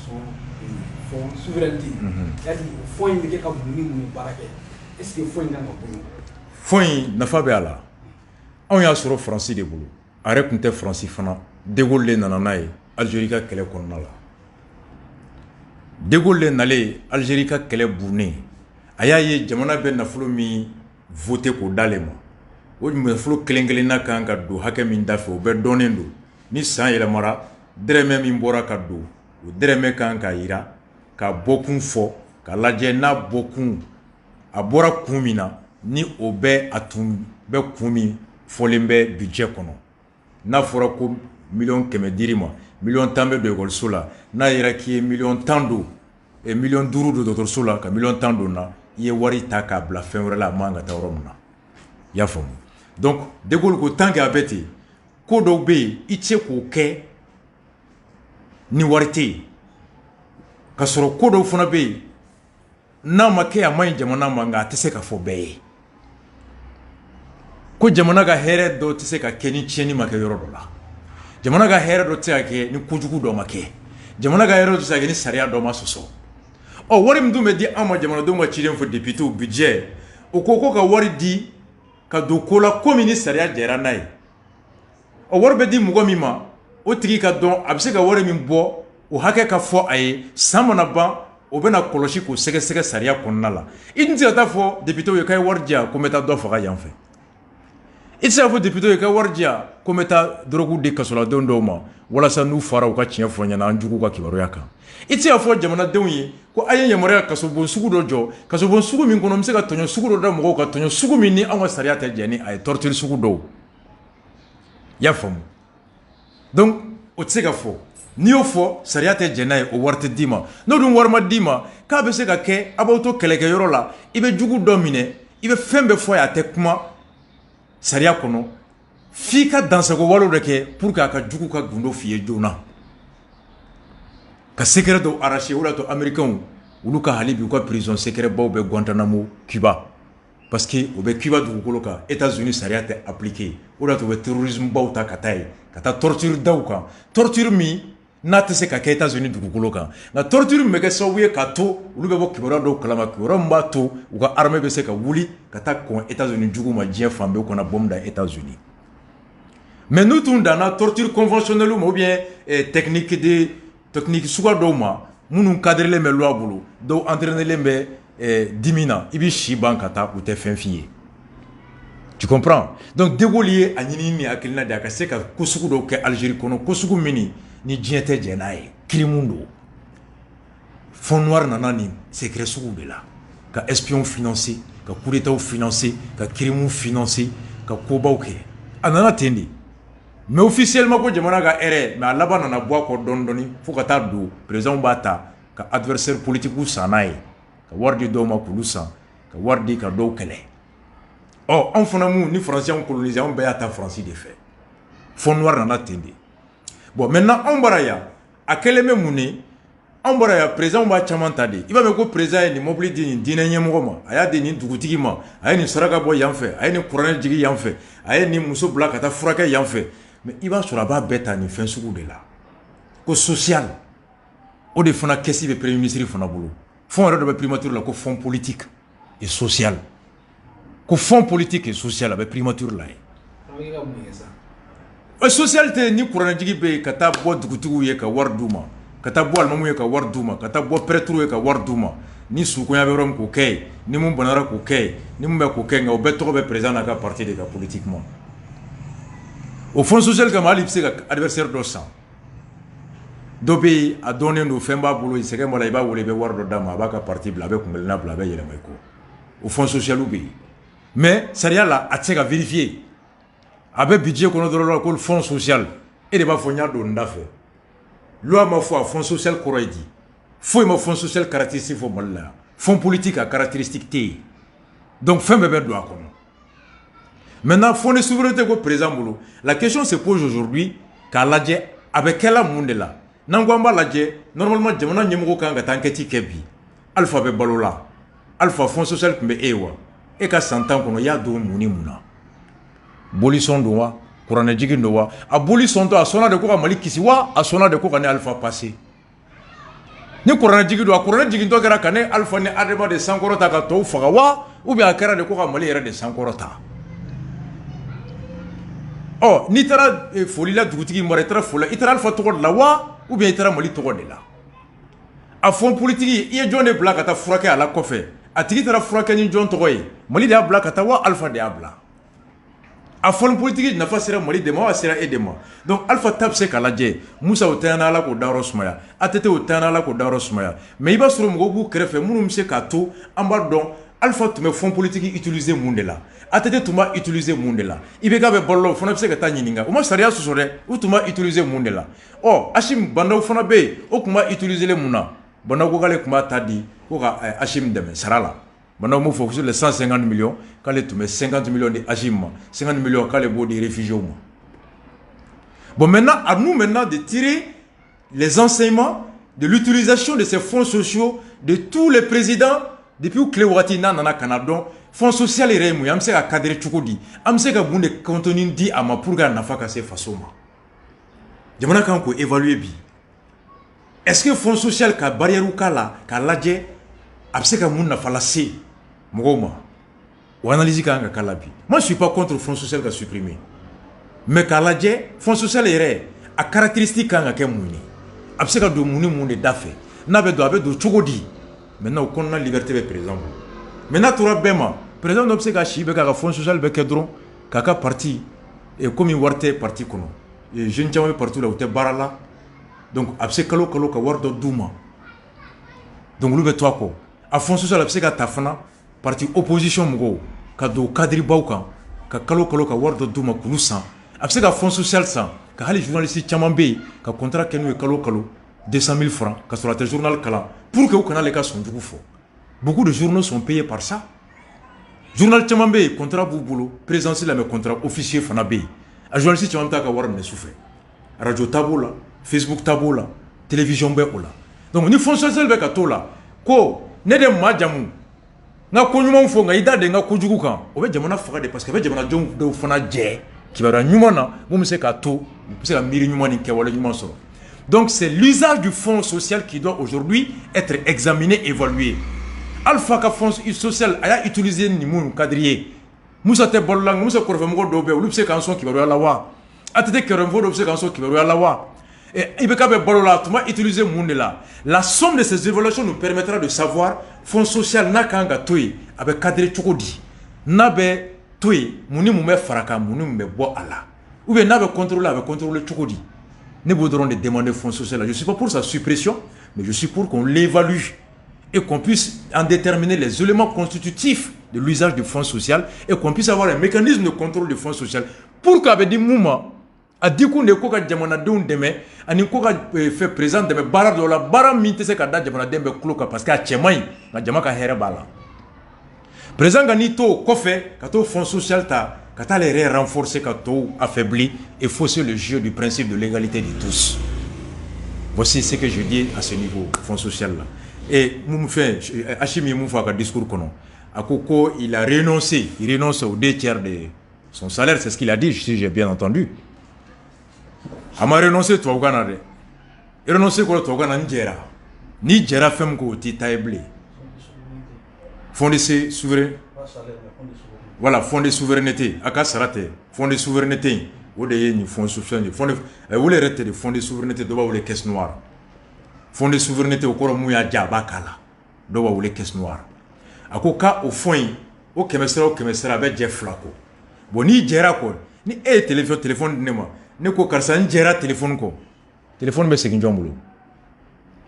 son fonds souveraineté. C'est-à-dire fonds in bɛ kɛ ka mun ni mun baara kɛ. Est-ce que fonds in kan ka bɔ yen? Fonds in nafa bɛ a la. Anw y'a sɔrɔ Faransi de bolo. A yɛrɛ tun tɛ Faransi fana. De Gaulle de nana n'a ye Algérie ka kɛlɛ kɔnɔna la. De Gaulle de nalen Algérie ka kɛlɛ bunnen. A y'a ye jamana bɛ nafolo min voté k'o d'ale ma. O nafolo kelen-kelenna kan ka don hakɛ min da fɛ o bɛɛ dɔnnen don. Ni san yɛlɛmara dɛrɛmɛ min bɔra ka don o dɛrɛmɛ kan ka yira ka bɔkun fɔ ka lajɛ n'a bɔkun a bɔra kun min na ni o bɛ a tun bɛ kun min fɔlen bɛ budget kɔnɔ. N'a fɔra ko miliyɔn 100 dir'i ma miliyɔn 10 bɛ don ekɔliso la n'a yɛrɛ k'i ye miliyɔn 10 don miliyɔn 5 don dɔgɔtɔrɔso la ka miliyɔn 10 don na i ye wari ta k'a bila fɛn wɛrɛ la a man ka taa yɔrɔ min na i y'a faamu. Donc De Gaulle ko tant que a bɛ ten ko dɔw bɛ yen i tɛ se k'o kɛ ni wari tɛ yen ka sɔrɔ ko dɔw fana bɛ yen n'a ma kɛ a man ɲi jamana ma nka a tɛ se ka fɔ bɛɛ ye ko jamana ka hɛrɛ dɔw tɛ se ka kɛ ni tiɲɛni ma kɛ yɔrɔ dɔ la jamana ka hɛrɛ dɔ tɛ se ka kɛ ni kojugu dɔ ma kɛ jamana ka hɛrɛ dɔ tɛ se ka kɛ ni sariya dɔ ma sɔsɔ ɔ wari min dun bɛ di an ma jamanadenw ka ciden fɔ député budget o ko ka wari di ka don ko la ko min ni sariya jɛra n'a ye o wari bɛ di mɔgɔ min ma o tigi ka dɔn a bɛ se ka wari min bɔ o hakɛ ka fɔ a ye san mana ban o bɛna kɔlɔsi k'o sɛgɛsɛgɛ sariya kɔnɔna la i tun tɛ se ka taa fɔ député ye k'a ye wari di yan ko n bɛ taa dɔ faga yan fɛ i tɛ se ka fɔ député ye k'a wari di yan ko n bɛ taa dɔrɔgu di kasoladenw dɔw ma walasa n'u fara u ka tiɲɛ fɔ ɲɛna an jugu ka kibaruya kan i tɛ se ka fɔ jamanadenw ye ko a ye yamaruya kasobon sugu dɔ jɔ kasobon sugu min kɔnɔ n bɛ se ka tɔɲɔ sugu dɔ da mɔgɔw ka tɔɲɔ sugu min ni anw ka sariya tɛ jɛ ni a ye torture sugu dɔw i y'a faamu donc o tɛ se ka fɔ n'i y'o fɔ sariya tɛ jɛ n'a ye o wari tɛ d'i ma n'o dun wari ma d'i ma k'a bɛ se ka kɛ a b'aw to kɛlɛkɛyɔrɔ la i bɛ jugu dɔ minɛ i bɛ fɛn bɛɛ fɔ a ye a tɛ kuma sariya kɔnɔ f'i ka dansago walew de kɛ pour que a ka jugu ka gundo f'i ye joona ka secret dɔw arracher o de y'a to américains olu ka hali bi u ka prison secret baw bɛ Guantanamo Cuba parce que o bɛ Cuba dugukolo kan États-Unis sariya tɛ appliqué o de y'a to u bɛ terrorisme baw ta ka taa yen ka taa torture daw kan torture min n'a tɛ se ka kɛ États-Unis dugukolo kan nka torture min bɛ kɛ sababu ye k'a to olu bɛ bɔ kibaruya dɔw kalama kibaruya min b'a to u ka armée bɛ se ka wuli ka taa kɔn États-Unis jugu ma diɲɛ fan bɛɛ kɔnɔ bombe da États-Unis mais n'u tun danna torture conventionnelle ma ou bien technique suguya dɔw ma minnu cadrelen bɛ loi bolo dɔw entraînelen bɛ dimi na i bɛ si ban ka taa u tɛ fɛn f'i ye tu comprends donc De Gaulle ye a ɲini ni hakilina de a ka se ka ko sugu dɔw kɛ Algérie kɔnɔ ko sugu min ni diɲɛ tɛ jɛ n'a ye crime don fond noir nana ni secret sugu de la ka espion financer ka coup d'état financer ka crime financer ka kobaw kɛ a nana ten de mais officiellement ko jamana ka hɛrɛ mais a laban nana bɔ a kɔ dɔɔni dɔɔni fo ka taa don président b'a ta ka adversaire politique san n'a ye ka wari di dɔw ma k'olu san ka wari di ka dɔw kɛlɛ ɔ anw fana mun ni Faransi y'anw coloniser anw bɛɛ y'a ta Faransi de fɛ fond noir nana ten de bon maintenant anw bara yan a kɛlen bɛ mun ne anw bara yan président b'a caman ta de i b'a mɛn ko président ye nin mobili di nin diinɛ ɲɛmɔgɔ ma a y'a di nin dugutigi ma a ye nin saraka bɔ yan fɛ a ye nin kuranɛ jigi yan fɛ a ye nin muso bila ka taa furakɛ yan fɛ mais i b'a sɔrɔ a b'a bɛɛ ta nin fɛn sugu de la ko social o de fana kɛsi bɛ premier ministre fana bolo fond yɛrɛ dɔ bɛ primature la ko fond politique et social ko fond politique et social a bɛ primature la ye social tɛ ni kuranɛjigi bɛ yen ka taa bɔ dugutigiw ye ka wari d'u ma ka taa bɔ alimamuw ye ka wari d'u ma ka taa bɔ prêtres ye ka wari d'u ma ni sukonya bɛ yɔrɔ min k'o kɛ yen ni mun banara k'o kɛ yen ni mun bɛ k'o kɛ nka o bɛɛ tɔgɔ bɛ président n'a ka parti de ka politiquement o fond social kama hali i bɛ se ka adversaire dɔ san dɔ bɛ yen a dɔnnen don fɛn b'a bolo sɛgɛn b'a la i b'a wele i bɛ wari dɔ d'a ma a b'a ka parti bila a bɛ kunbɛnna bila a bɛ yɛlɛma i kɔ o fond social bɛ yen mais sariya la a tɛ se ka vérifier a bɛ budget kɔnɔ dɔrɔn la ko fond social e de b'a fɔ n y'a don n da fɛ loi ma fɔ a fond social kɔrɔ ye di foyi ma fond social caractéristique fɔ Mali la yan fond politique a caractéristique tɛ yen donc fɛn bɛɛ bɛ don a kɔnɔ maintenant fond de souveraineté ko président bolo la question se pose aujourd'hui k'a lajɛ a bɛ kɛla mun de la n'an ko an b'a lajɛ normalement jamana ɲɛmɔgɔ kan ka taa enquête kɛ bi Alpha bɛ balo la Alpha fond social tun bɛ e ye wa e ka san 10 kɔnɔ i y'a don mun ni mun na bolisɔn don wa kuranɛjigi don wa a bolisɔn tɔ a sɔnna de ko ka Mali kisi wa a sɔnna de ko ka ne Alpha passer ni kuranɛ jigi don a kuranɛ jigintɔ kɛra ka ne Alpha ni Adama de sankɔrɔta ka tɔw faga wa ou bien a kɛra de ko ka Mali yɛrɛ de sankɔrɔta. Ɔ n'i taara foli la dugutigi mara i taara foli la i taara Alpha tɔgɔ de la wa ou bien i taara Mali tɔgɔ de la. A fond politique i ye jɔn de bila ka taa furakɛ a la kɔfɛ a tigi taara furakɛ ni jɔn tɔgɔ ye Mali de y'a bila ka taa wa Alpha de y'a bila. A fond politique nafa sera Mali de ma wa sera e de ma. Donc Alpha ta bɛ se k'a lajɛ Musa o tanyana Ala k'o dayɔrɔ sumaya ATT o tanyana Ala k'o dayɔrɔ sumaya mais i b'a sɔrɔ mɔgɔw b'u kɛrɛfɛ minnu bɛ se k'a to an b'a dɔn Alpha tun bɛ fond politique utiliser mun de la ATT tun b'a utiliser mun de la IBK bɛ balo la o fana bɛ se ka taa ɲininka u ma sariya sɔsɔ dɛ u tun b'a utiliser mun de la ɔ Hashim Bandaw fana bɛ yen o tun b'a utiliser mun na Bandaw ko k'ale tun b'a ta di ko ka Hashim dɛmɛ sara la. Maintenant, il faut que les 150 millions, quand les 50 millions de Hashim, 50 millions quand les beaux des réfugiés. Bon, maintenant, à nous maintenant de tirer les enseignements de l'utilisation de ces fonds sociaux de tous les présidents depuis Cléwati Nana Canada, fonds social et rému, am se ka cadre chukudi, am se ka bunde contenu di ama pour ga nafa ka se fasoma. Jamana kan ko évaluer bi. Est-ce que fonds social ka barrière ou kala ka ladje am se ka mun nafa la se Mogoma, ou analyse quand Kalabi. Moi, je ne suis pas contre le fonds social qui a supprimé. Mais Kaladje, le fonds social est à caractéristique quand il y a mouni. Abseka do mouni mouni d'affaires. N'avait doit do chogodi. Maintenant, on a liberté de présent. Maintenant, tu as bema. Présent d'obseka chibe kaka fonds social bekedron kaka parti et comme il warte parti kono. Et je ne sais pas partout là où tu barala. Donc abseka kalo ka wardo douma. Donc lui toi ko. A fonds social abseka tafana. Parti opposition mgo ka do cadre bawkan ka kalo ka wardo duma kulu san a se ka fond social san ka hali journaliste chaman be ka contrat kenu kalo 200 000 francs ka sur la journal kala pour que au canal les cas sont du fo. Beaucoup de journaux sont payés par ça. Journal chaman be contrat bu bolo présentiel mais contrat officier fana be a journaliste chaman ta ka war ne souffre radio tabola Facebook tabola télévision be ola donc ni fond social be ka tola ko ne de majamu nga ko nyuma fo nga ida de nga ko jugu kan o be jamana faga de parce que be jamana jom do fana je ki bara nyuma na mo se ka to se ka miri nyuma ni ke wala nyuma so. Donc c'est l'usage du fonds social qui doit aujourd'hui être examiné, évalué. Alpha ka fonds social aya utiliser ni mun cadrier Musa te bollang Musa ko fe mo do be lu se kan so ki bara la wa atete ke renvo do se kan so ki bara la wa et IBK be bolola tuma utiliser mun de la. La somme de ces évaluations nous permettra de savoir fonds social na kanga toy avec cadre chokodi na be toy muni mu me faraka muni mu be bo ala ou bien na be contrôler avec contrôler chokodi ne voudront de demander fonds social. Je suis pas pour sa suppression mais je suis pour qu'on l'évalue et qu'on puisse en déterminer les éléments constitutifs de l'usage du fonds social et qu'on puisse avoir un mécanisme de contrôle du fonds social pour qu'avec des moments a dit qu'on est quoi jamana de demain ani ko ka fait présent de bara de la bara minte se ka da jamana dembe kloka parce que a chemai na jamaka here bala présent gani to kofe ka to fonds social ta ka ta les renforcer ka to affaibli et fausser le jeu du principe de l'égalité de tous. Voici ce que je dis à ce niveau fonds social là et nous fait Hashim mu fa ka discours kono akoko il a renoncé, il renonce aux 2/3 de son salaire, c'est ce qu'il a dit si j'ai bien entendu. A ma renoncé to Ghana de. Renoncé ko to Ghana njera. Ni jera fem ko ti taible. Fonds de souveraineté. Voilà, fonds de souveraineté. Aka sarate. Fonds de souveraineté. O de ni fonds social. Fonds de ou les rete de fonds de souveraineté do ba ou les caisses noires. Fonds de souveraineté o ko mu ya jaba kala. Do ba ou les caisses noires. Akoka au fond o kemesera be je flako. Boni jera ko ni téléphone nema. Ne ko karsa njera téléphone ko téléphone be segin jombulo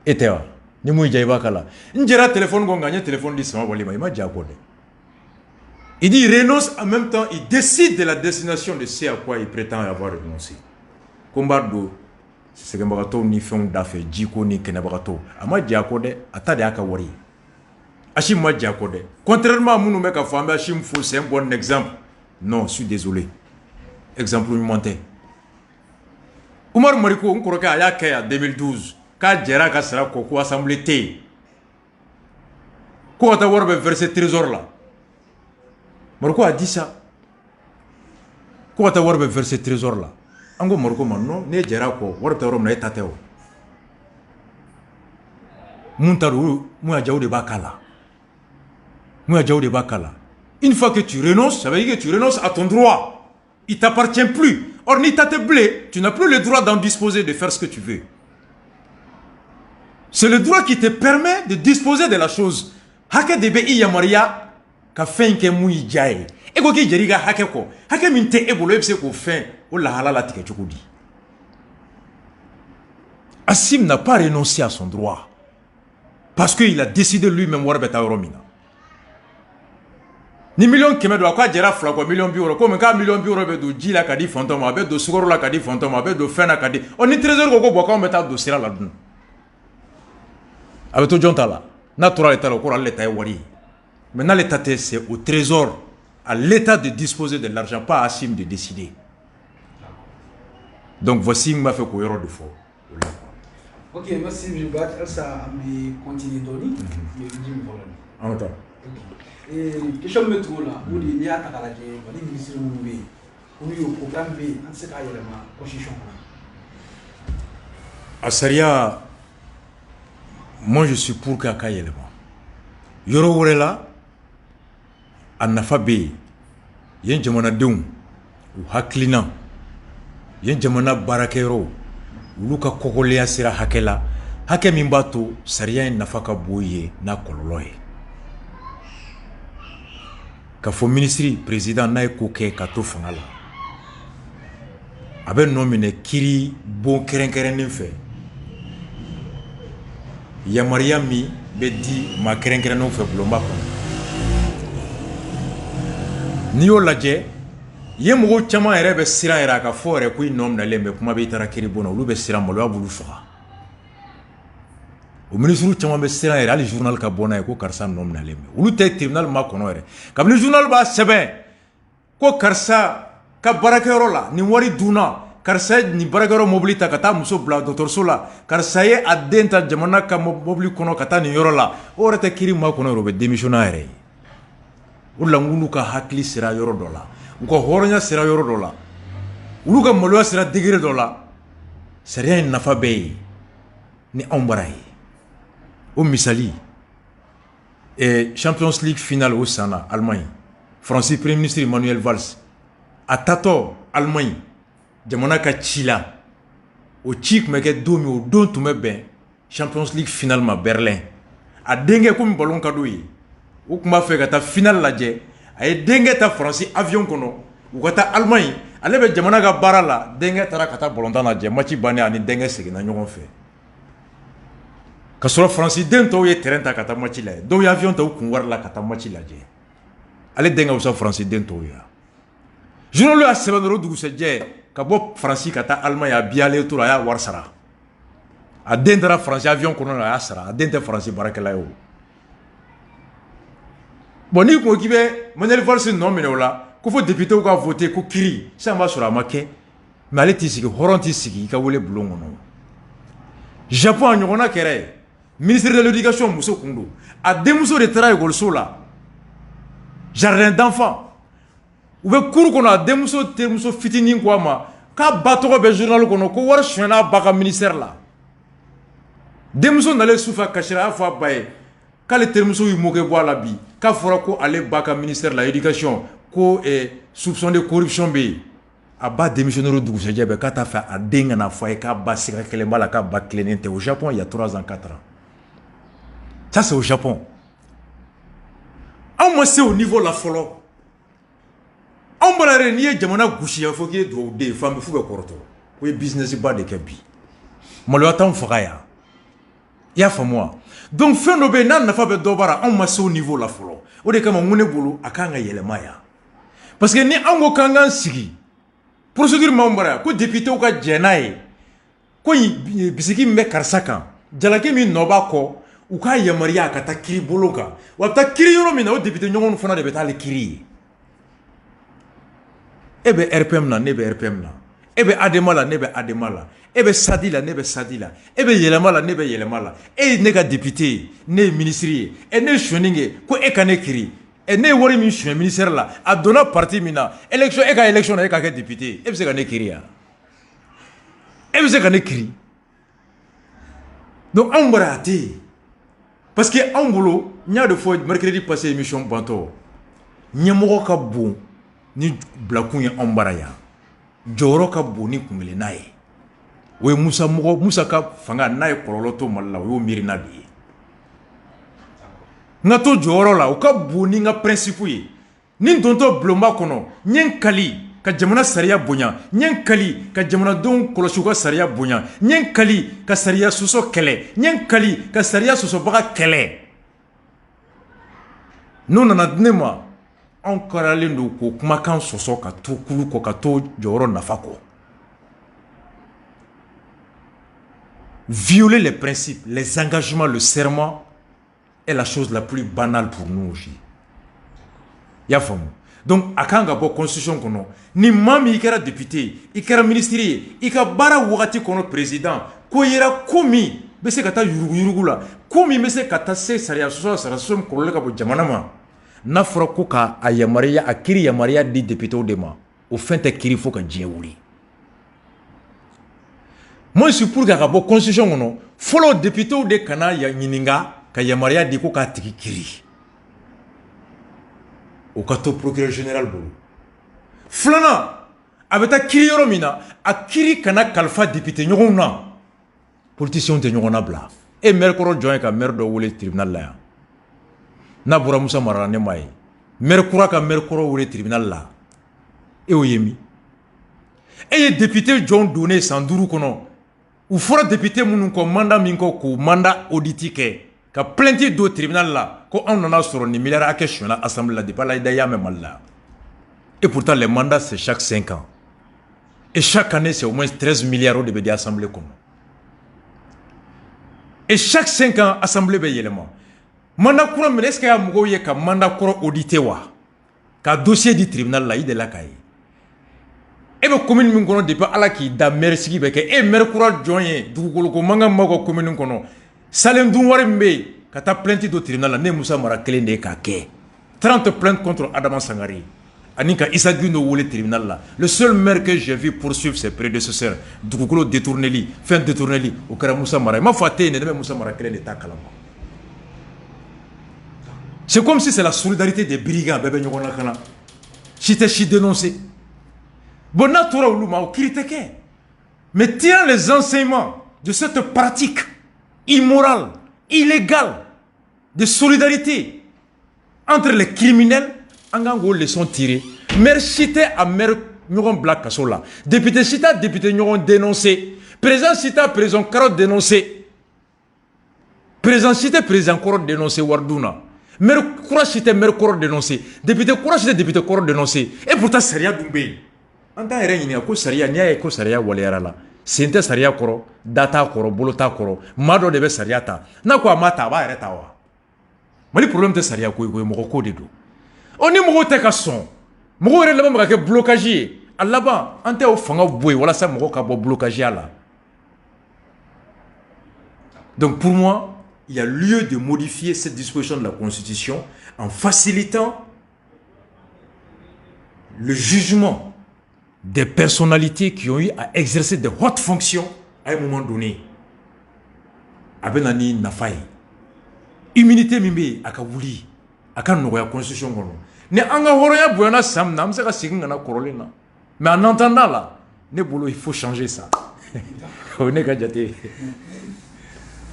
etewa ni mu jaiba kala njera téléphone ko nganya téléphone di sama wali ma jako de il dit il renonce en même temps il décide de la destination de ce à quoi il prétend avoir renoncé kombardo c'est que mbagato ni fon dafe jiko ni kenabagato ama jako de atade aka wari Hashim ma jako de contrairement à munu meka famba Hashim faut c'est un bon exemple non je suis désolé exemple monté Oumar Mariko on a ya kaya 2012 ka jera ka sara ko ko assemblée té ko ta warbe verser trésor là Mariko a dit ça ko ta warbe verser trésor là ango Mariko manno ne jera ko warta rom na etateo Une fois que tu renonces, ça veut dire que tu renonces à ton droit. Il ne t'appartient plus. Or, ni t'as blé, tu n'as plus le droit d'en disposer, de faire ce que tu veux. C'est le droit qui te permet de disposer de la chose. Hake de be iyamaria ka fen ke mui jaye. Ego ki jeriga hake ko. Hake min te ebolo ebse ko fen o la halala tike chukudi. Assim n'a pas renoncé à son droit. Parce qu'il a décidé lui-même warbeta romina. Ni million keme do akwa jera fla ko million bi euro ko men ka million bi euro be do jila ka di fantôme be do sugoro la ka di fantôme be do fena ka di. On ni trésor ko boka on meta do sira la dun. Avec tout John Tala, naturel l'état au cours l'état est wari. Maintenant l'état c'est au trésor, à l'état de disposer de l'argent, pas à Assim de décider. Donc voici m'a fait quoi de faux. Ok, merci Gilbert. Ça a continué Tony. En même temps. Et question me trouve là, où il y a ta caractère, où il ministre Moubé, où il y a un programme B, en ce cas il y a la constitution. À Saria. Moi, je suis pour Kaka Yelema. Yoro Worela, Anafabe, Yen Jamana Dum, ou Haklina, Yen Jamana Barakero, Luka Kokolea Sira Hakela, Hakemimbato, Saria Nafaka Boye, na Kololoe. Kafo ministre, président Nae Koke Kato Fangala. Abe nomine Kiri Bon Kerenkerenefe. Yamaria mi be di ma kerenkereno fe blomba ko ni yo laje ye mo chama ere be sira era ka fore ku inom na lembe kuma be tara kiri bona lu be sira mo lo abulu fa o ministre chama be sira era ali journal ka bona ko karsa nom na lembe ulu te tribunal ma kono ere kam ni journal ba sebe ko karsa ka barakero la ni wari duna karsa ni barakero mobilita kata muso bla docteur sola karsa ye adenta jamana ka mobili kono kata ni yoro la o rete kiri ma kono robe démissionnaire ulla ngulu ka hakli sira yoro dola ko horonya sira yoro dola ulu ka molwa sira digire dola sariya nafa be ni ombaray o misali et Champions League finale au Sana Allemagne Français Premier ministre Manuel Valls atato Allemagne jamana ka chila o chik meke domi o don tume ben Champions League finalement Berlin a denge comme ballon kado yi o kuma fe kata final laje ay denge ta France avion kono o kata Allemagne ale be jamana ka bara la denge tara kata ballon tan laje match bane ani denge segina ɲɔgɔn fɛ ka sɔrɔ France den tɔw ye terrain ta kata match la do ya avion taw kun war la kata match laje ale denge usa France den tɔw ya journal a sɛbɛnro dugusɛjɛ ka bɔ France ka taa Allemagne a biyale tora a y'a wari sara a den taara France avion kɔnɔ a y'a sara a den tɛ France baarakɛla ye o bon n'i ko k'i bɛ Manuel Valls nɔ minɛ o la ko fo député ka voter ko kiri sisan b'a sɔrɔ a ma kɛ mais ale t'i sigi hɔrɔn t'i sigi i ka wele bulon kɔnɔ Japon a ɲɔgɔnna kɛra ministre de l'éducation muso kun don a denmuso de taara école la jardin d'enfants u bɛ cour kɔnɔ a denmuso terimuso fitinin ko a ma k'a ba tɔgɔ bɛ journal kɔnɔ ko wari suɲɛna a ba ka ministère la denmuso nalen sufɛ kasira a y'a fɔ a ba ye k'ale terimuso y'i moqué bɔ a la bi k'a fɔra ko ale ba ka ministère la éducation ko soupçon de corruption bɛ yen a ba démissionnaire o dugusɛjɛ bɛɛ k'a t'a fɛ a den ka na fɔ a ye k'a ba siga kelen b'a la k'a ba tilennen tɛ au Japon il y a 3 ans 4 ans ça c'est au Japon anw ma se au niveau la fɔlɔ anw bala yɛrɛ n'i ye jamana gosi a fɔ k'i ye dugawuden fan bɛ fu bɛ kɔrɔtɔ ko ye business ba de kɛ bi maloya t'anw faga yan i y'a faamu wa donc fɛn dɔ bɛ yen n'a nafa bɛ dɔ bara anw ma se au niveau la fɔlɔ o de kama n ko ne bolo a kan ka yɛlɛma yan parce que ni anw ko k'an k'an sigi procédure m'anw bara yan ko député ka jɛn n'a ye ko bisiki min bɛ karisa kan jalaki min nɔ b'a kɔ u k'a yamaruya ka taa kiri bolo kan wa a bɛ taa kiri yɔrɔ min na o député ɲɔgɔn fana de bɛ taa ale kiri ye e bɛ RPM na ne bɛ RPM na e bɛ ADEMA la ne bɛ ADEMA la e bɛ SADI la ne bɛ SADI la e bɛ yɛlɛma la ne bɛ yɛlɛma la e ye ne ka député ye ne ye ministre ye ne ye suɲɛni kɛ ko e ka ne kiri ne ye wari min suɲɛ ministère la a donna parti min na élection e ka élection na e ka kɛ député ye e bɛ se ka ne kiri yan e bɛ se ka ne kiri donc anw bara a tɛ yen parce que en bolo nya de fois mercredi passé émission banto nyemoko ka bon ni blakun ye an bara yan jɔyɔrɔ ka bon ni kungele n'a ye o ye musa ka fanga n'a ye kɔlɔlɔ to mali la o y'o miirina de ye n ka to jɔyɔrɔ la o ka bon ni n ka principe ye ni n dontɔ bulonba kɔnɔ n ye n kali ka jamana sariya bonya n ye n kali ka jamanadenw kɔlɔsi u ka sariya bonya n ye n kali ka sariya sɔsɔ kɛlɛ n ye n kali ka sariya sɔsɔbaga kɛlɛ n'o nana di ne ma anw karalen don ko kumakan sɔsɔ ka to kulu kɔ ka to jɔyɔrɔ nafa kɔ violer les principes les engagements le serment est la chose la plus banale pour nous aussi y'a faamu donc a kan ka bɔ constitution kɔnɔ ni maa min i kɛra député i kɛra ministre ye i ka baara wagati kɔnɔ président ko yera ko min bɛ se ka taa yuruguyurugu la ko min bɛ se ka taa se sariya sɔsɔ min kɔlɔlɔ ka bɔ jamana ma n'a fɔra ko ka a yamaruya a kiiri yamaruya di députéw de ma o fɛn tɛ kiiri fo ka diɲɛ wuli moi je suis pour que a ka bɔ constitution kɔnɔ fɔlɔ députéw de kana ɲininka ka yamaruya di ko k'a tigi kiiri o ka to procureur général bolo filanan a bɛ taa kiiri yɔrɔ min na a kiiri kana kalifa député ɲɔgɔnw na politiciens tɛ ɲɔgɔn nabila e maire kɔrɔ jɔn ye ka maire dɔ wele tribunal la yan n'a bɔra Musa Mara ne m'a ye maire kura ka maire kɔrɔ wele tribunal la e y'o ye min e ye député jɔn donné san 5 kɔnɔ u fɔra député minnu kɔ mandat min kɔ k'o mandat auditi kɛ ka plainte don tribunal la ko anw nana sɔrɔ ni milliard hakɛ sonyɛla assemblée la depuis Alayida y'a mɛn Mali la et pourtant les mandats c'est chaque 5 ans et chaque année c'est au moins 13 milliards de bɛ di assemblée kɔnɔ et chaque 5 ans assemblée bɛ yɛlɛma mandat kura min est-ce que y'a mɔgɔw ye ka mandat kɔrɔ audité wa ka dossier di tribunal la i delila k'a ye e bɛ commune min kɔnɔ depuis Ala k'i da maire sigi bɛ kɛ e maire kura jɔn ye dugukolo ko mankan b'aw ka commune kɔnɔ salen dun wari min bɛ yen ka taa plainte do tribunal la ne Musa Mara kelen de ye k'a kɛ 30 plaintes contre Adama Sangare ani ka Issa Guindo wele tribunal la le seul maire que j'ai vu poursuivre ses prédécesseurs dugukolo détourneli fɛn détourneli o kɛra Musa Mara ye m'a fɔ a tɛ yen ne bɛ Musa Mara kelen de t'a kalama c'est comme si c'est la solidarité des brigands bɛɛ bɛ ɲɔgɔn na ka na si tɛ si dénoncé bon n'a tora olu ma o kiiri tɛ kɛ mais tirant les enseignements de cette pratique immorale illégale de solidarité entre les criminels an kan k'o leçon tirer maire si tɛ a maire ɲɔgɔn bila kaso la député si t'a député ɲɔgɔn dénoncé président si t'a président kɔrɔ dénoncé président si tɛ président kɔrɔ dénoncé wari dun na maire kura si tɛ maire kɔrɔ dénoncé député kura si tɛ député kɔrɔ dénoncé et pourtant sariya dun bɛ yen an t'a yɛrɛ ɲininka ko sariya n'i y'a ye ko sariya waleyara la sen tɛ sariya kɔrɔ da t'a kɔrɔ bolo t'a kɔrɔ maa dɔ de bɛ sariya ta n'a ko a ma ta a b'a yɛrɛ ta wa Mali problème tɛ sariya ko ye koyi mɔgɔ ko de don ɔ ni mɔgɔw tɛ ka sɔn mɔgɔw yɛrɛ laban bɛ ka kɛ blocage ye a laban an tɛ o fanga bɔ yen walasa mɔgɔw ka bɔ blocage ya la donc pour moi il y a lieu de modifier cette disposition de la Constitution en facilitant le jugement des personnalités qui ont eu à exercer de hautes fonctions à un moment donné. Abenani nafa ye. Immunité min bɛ a ka wuli a ka nɔgɔya constitution kɔnɔ. Ni an ka hɔrɔnya bonyana san na an bɛ se ka segin ka na kɔrɔlen na. Mais en entendant là, ne bolo il faut changer ça. O ne ka jate.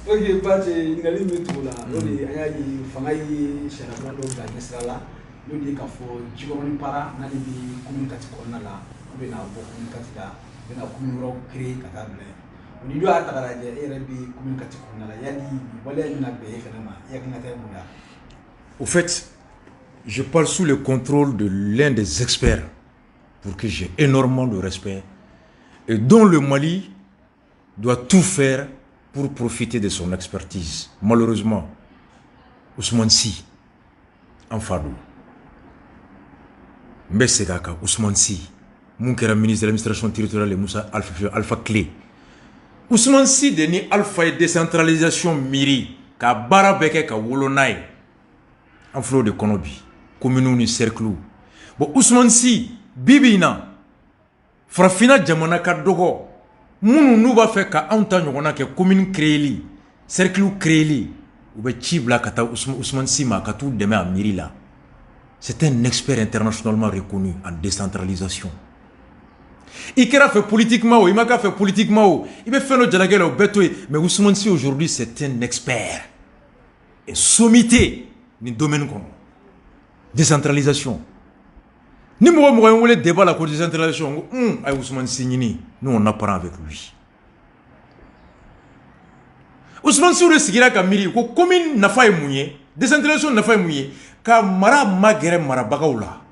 Ok, Badji, ɲininkali min bɛ tugu la, o de an y'a ye fanga ye sariya dɔw bila ɲɛsira la, n'o de ye k'a fɔ Jikɔrɔni Para n'ale bɛ commune kati kɔnɔna la, u bɛ na bɔ commune kati la, u bɛ na commune wɛrɛw créer ka taa bila yen. Ni dɔ y'a ta k'a lajɛ e yɛrɛ bɛ commune kati kɔnɔna la, yali waleya min na bɛn e fana ma, i hakilina tɛ mun na? Au fait, je parle sous le contrôle de l'un des experts pour qui j'ai énormément de respect et dont le Mali doit tout faire pour profiter de son expertise. Malheureusement, Ousmane Sy, en Fadou. Mbesegaka, Ousmane Sy, Moukera ministre de l'administration territoriale et Moussa Alpha Clé. Ousmane Sy, deni Alpha et décentralisation miri, ka barabeke ka wolonai, en flot de Konobi, commune ni cercle. Bon, Ousmane Sy, Bibina, Frafina Jamana Kadogo, Mounou nous va faire qu'à un temps, on a que commune créée, cercle créé, ou be ci bila ka taa Ousmane Sy ma ka t'u dɛmɛ a mairie la. C'est un expert internationalement reconnu en décentralisation. Il a fait politiquement, il m'a fait politiquement, il m'a fait le dialogue au béto. Mais Ousmane Sy aujourd'hui, c'est un expert. Et sommité dans le domaine comme décentralisation. Ni moi, on voulait débat la décentralisation. Ousmane Sy, nous on apprend avec lui. Ousmane Sy le sigira ka miri ko commune nafa ye munye, décentralisation nafa ye munye, ka mara magere mara bagaula.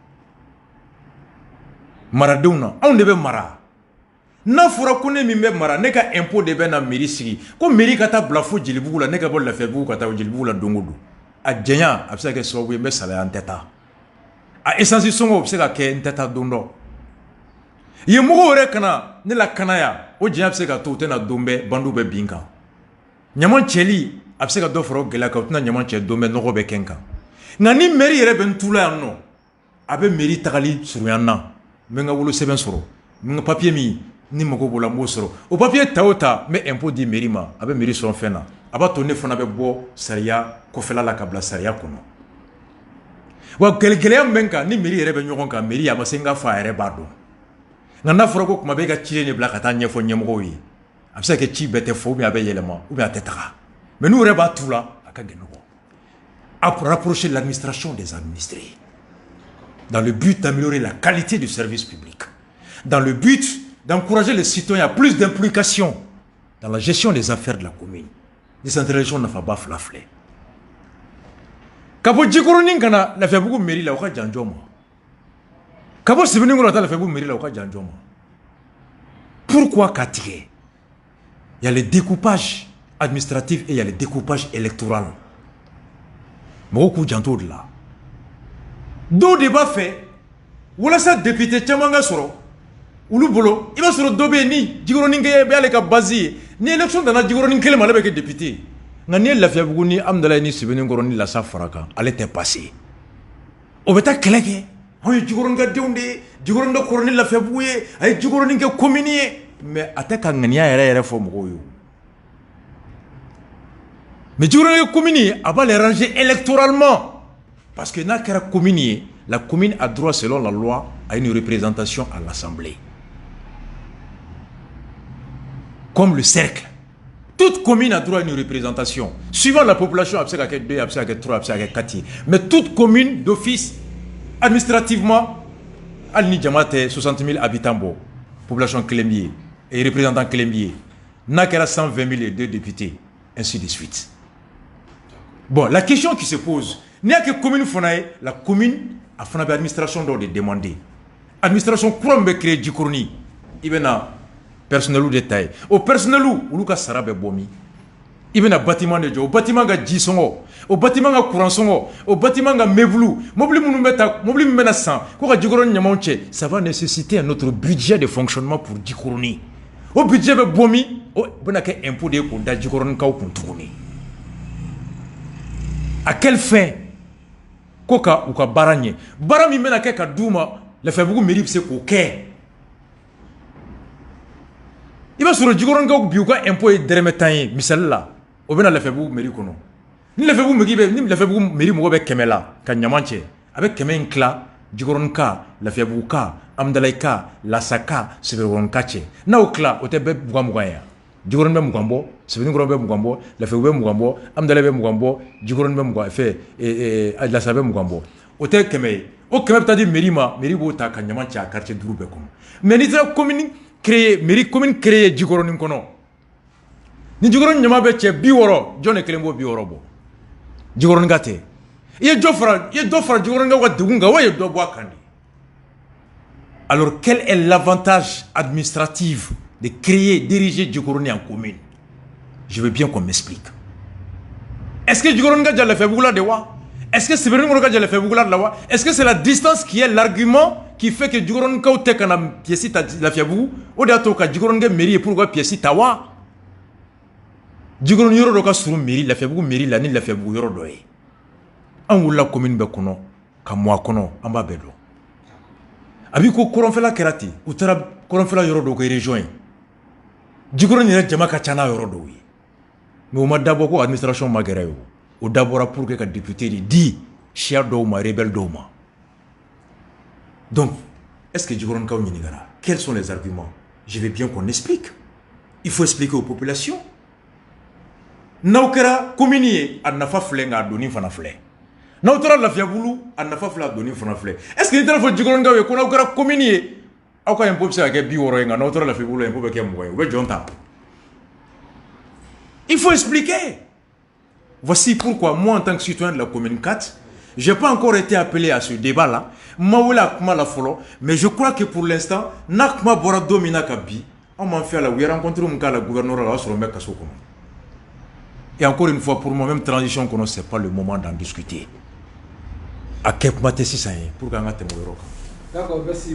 Mara deuna, on debe mara. Na fura kone mi be mara, ne ka impôt de be na mairie sigi. Ko mairie ka ta blafo jilibugu la, ne ka bol la febugu ka ta jilibugu la dongodo. A djenya, a bse ka sababu ye be sala en teta. A essence songo bse ka ke en teta dondo. Ye mogo wore kana, ne la kanaya, o djenya bse ka to te na dombe, bandu be binka. Nyaman cheli, a bse ka do foro gela ka tuna nyaman cheli dombe nogo be kenka. Nga ni mairie yere ben tula ya no, a be mairie tagali suru ya na. Menga wolo seben soro menga papier mi ni mako bola mo soro o papier taota me impôt di mairie ma abe mairie son fena aba tonne fona be bo saria ko fela la kabla saria kono wa gelgele menka ni mairie rebe nyogon ka mairie ama senga fa ere bado ngana foro ko kuma be ga chire ne bla kata nyefo nyemgo yi absa ke chi bete fo mi abe yelema ou bien tetara mais nous reba tout là aka geno pour rapprocher l'administration des administrés dans le but d'améliorer la qualité du service public, dans le but d'encourager les citoyens à plus d'implication dans la gestion des affaires de la commune. Décentralisation n'a pas flaflé. Kabo Djikoroning kana la fait beaucoup mairie la oka janjoma. Kabo Sibiningo la fait beaucoup mairie la oka janjoma. Pourquoi Katige? Il y a le découpage administratif et il y a le découpage électoral. Beaucoup janto de là. Do débat fait, wala sa député chamanga soro, ulu bolo, il va sur le dobé ni, Djikoroning be ale ka bazi, ni élection dana Djikoroning kele malebe ke député. Ngani la fiabugu ni amdala ni Sibiningo ni la sa faraka, elle était passée. Obeta keleke, oye Djikoroning deunde, Djikoroning koroni la fiabugu ye, ay Djikoroning ke commune, mais ateka ngania ere fo mko yo. Mais Djikoroning commune a pas les ranger électoralement. Parce que dans la commune, la commune a droit, selon la loi, à une représentation à l'Assemblée. Comme le cercle. Toute commune a droit à une représentation. Suivant la population, il y a 2, 3, 4. Mais toute commune d'office, administrativement, elle a 60 000 habitants. Population Clémier et représentant Clémier. Il y a 120 000 et 2 députés. Ainsi de suite. Bon, la question qui se pose, il n'y a que commune fonaye, la commune a fait une administration de demander. Administration courant créer Djikoroning, il y a personnel ou détail. Au personnel ou ka sarabe bomi. Il y a bâtiment de au bâtiment ga jisongo, au bâtiment ga courant songo, au bâtiment ga meblu, mobli mena 100. Ko ga Djikoroning nyamonche, ça va nécessiter un autre budget de fonctionnement pour Djikoroning. Au budget be bomi, o bona ke impôt de ko da Djikoroning ka ko tourner. À quelle fin? Koka ou ka baranye barami mena ke ka duma le fait beaucoup mérite c'est ko ke iba sur Djikoroning ka biuka impôt et dermetanye misalla o bena le fait beaucoup mérite kono ni le fait beaucoup mérite ni le fait beaucoup mérite mo be kemela ka nyamanche avec kemen kla Djikoroning ka le fait beaucoup ka amdalaika la saka Sibiningo kache na o kla o te be bugamugaya Djikoroning be mugambo Sibiningo be mugambo la fe be mugambo amdala be mugambo Djikoroning be mugambo fe la sabe mugambo o te keme o keme ta di merima meri bo ta kanyama cha quartier duru be kono mais ni tra commune créer meri commune créer Djikoroning kono ni Djikoroning nyama be che bi woro jone kelembo bi woro bo Djikoroning gate ye dofra Djikoroning ga dugunga wa ye do bo akandi. Alors quel est l'avantage administratif de créer, diriger Djikoroning en commune? Je veux bien qu'on m'explique. Est-ce que Djikoroning a déjà fait beaucoup de wa? Est-ce que Sibiningo a déjà fait beaucoup de wa? Est-ce que c'est la distance qui est l'argument qui fait que Djikoroning a été quand même pièce la fiabou ou d'ailleurs que Djikoroning mairie pour quoi pièce tawa? Djikoroning yoro ka suru mairie la fiabou mairie la ni la fiabou yoro doye. An wula commune be kono ka moi kono an ba bedo. Abi ko koronfela kerati utara koronfela yoro do ko région. Djikoroning yɛrɛ jama ka ca n'a yɔrɔ dɔw ye mais o ma dabɔ ko administration ma gɛrɛ o o dabɔra pour que ka député de di siya dɔw ma rebelle dɔw ma. Donc est-ce que Djikoronika ɲinigara? Quels sont les arguments? Je veux bien qu'on explique. Il faut expliquer aux populations. N'aw kɛra commune ye a nafa filɛ nka a doni fana filɛ. N'aw taara Lafiyabugu a nafa filɛ a doni fana filɛ. Est-ce que n'i taara fɔ Djikoronika ye ko n'aw kɛra commune ye aw ka impôt bɛ se ka kɛ 60 ye nka n'aw taara Lafiyabugu impôt bɛ kɛ 20 ye u bɛ jɔn ta. Il faut expliquer. Voici pourquoi moi en tant que citoyen de la commune 4, je n'ai pas encore été appelé à ce débat-là. Mais je crois que pour l'instant, Nakma Bora Domina Kabi, on m'a fait la rencontré le gouverneur sur le mec. Et encore une fois, pour moi-même, transition, ce n'est pas le moment d'en discuter. À quel moment c'est ça? Pour qu'on ait. D'accord, merci.